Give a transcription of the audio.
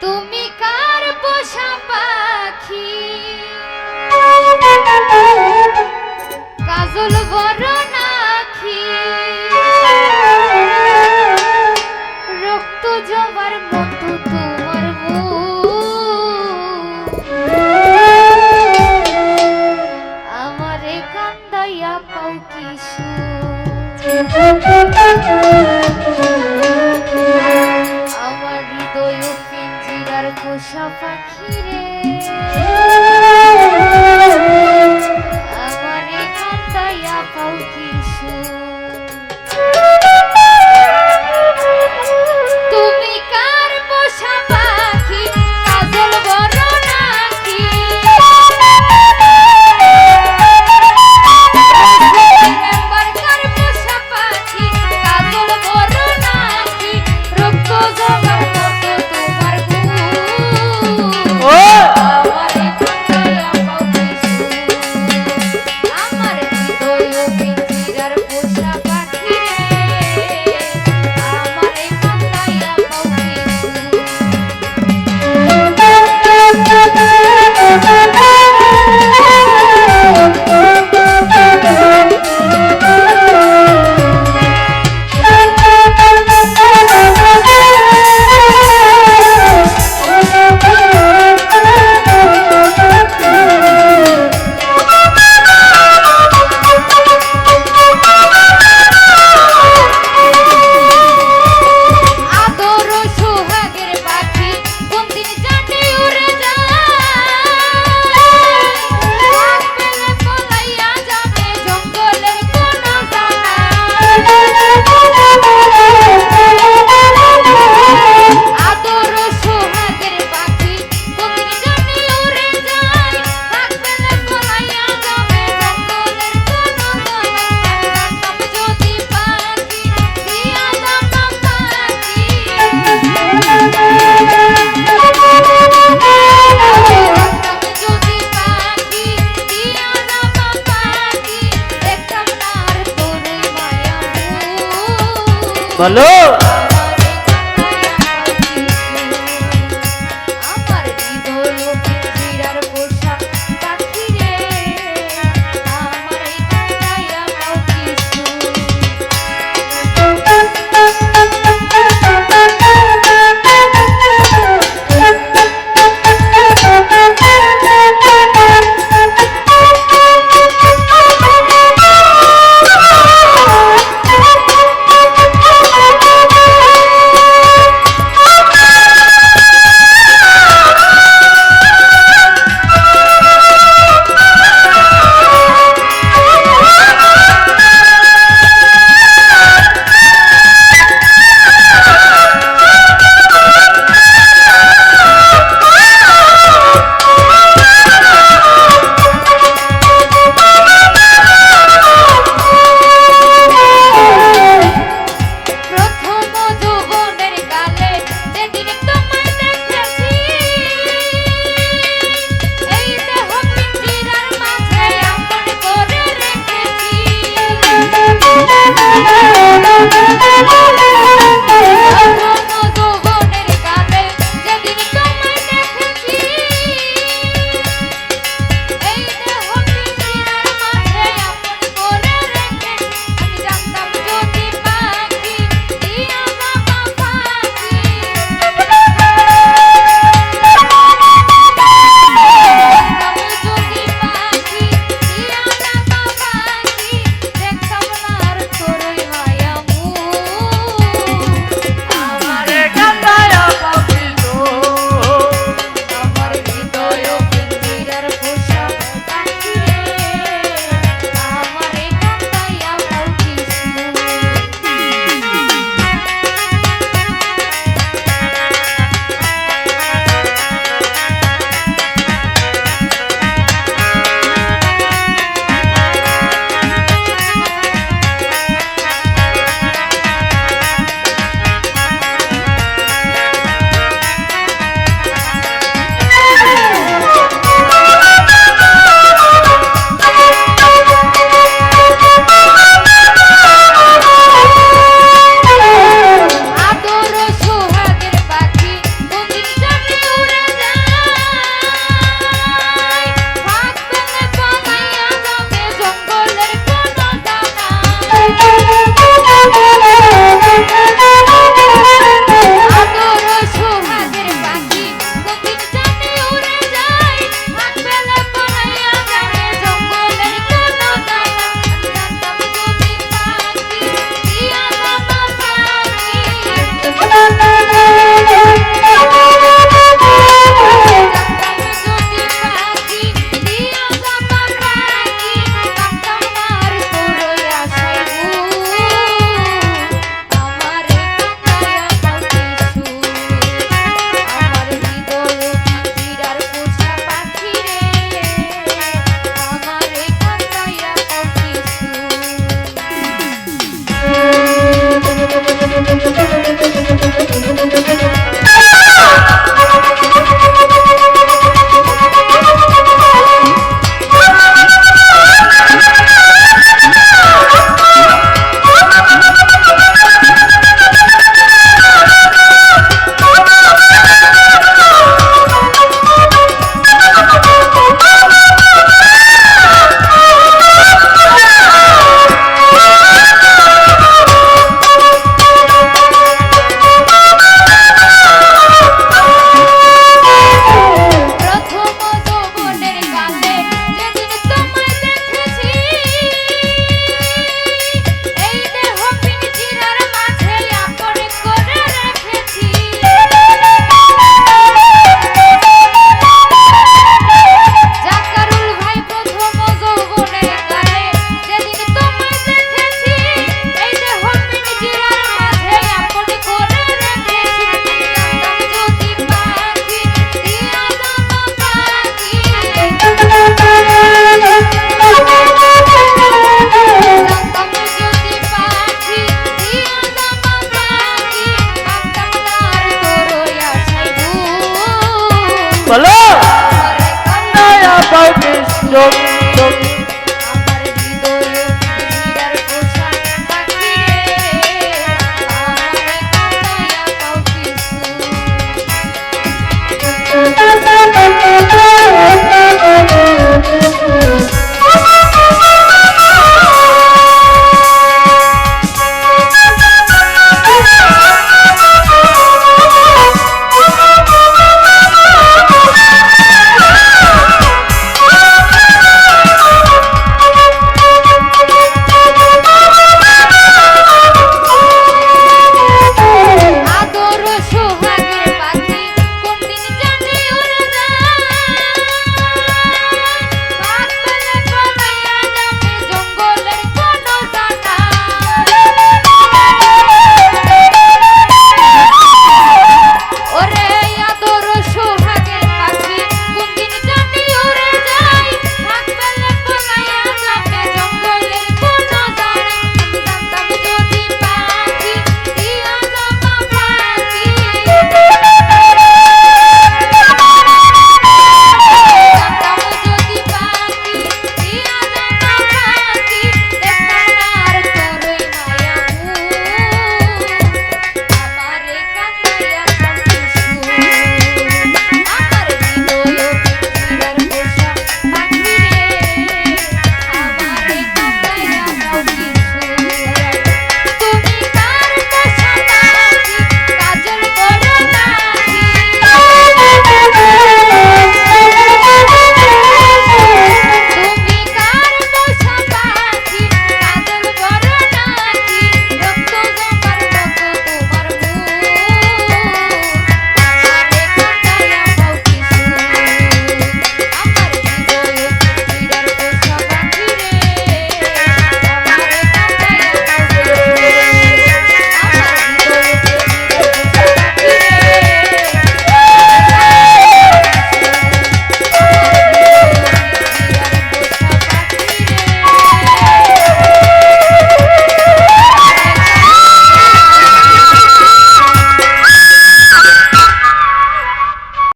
তুমি কার পোষা পাখি কাজল বড় নাখি রক্ত জবার মতো তোমার আমারে কান্দাইয়া পাও কিশু আমার হৃদয় পিঞ্জিরার পোষা পাখি রে আমারে কান্দাইয়া পাও কিশু তুমি কার পোষা পাখি কাজল বড় নাকি একবার কার পোষা পাখি কাজল বড় নাকি রক্ত জবার মতো তোমার আমারে কান্দাইয়া পাও কিশু আমার হৃদয় পিঞ্জিরার পোষা পাখি রে আমারে কান্দাইয়া পাও আদর সোহাগের পাখি কোন দিন জানে উড়ে যায় ডাক পেলে পলাইয়া যাবে জঙ্গলের কোন আদর সোহাগের পাখি কোন দিন জানে উড়ে যায় ডাক পেলে পলাইয়া যাবে জঙ্গলের কোন জানতাম যদি পাখি দিয়া দাম পাখি যদি পাখি দিয়া দাম পাখি দেখতাম না আর তোর মায়া বলো আমার হৃদয় পিঞ্জিরার পোষা পাখি রে আমারে কান্দাইয়া পাও কিশু বলো করে কান্না দয়া পাও বিষ্ণু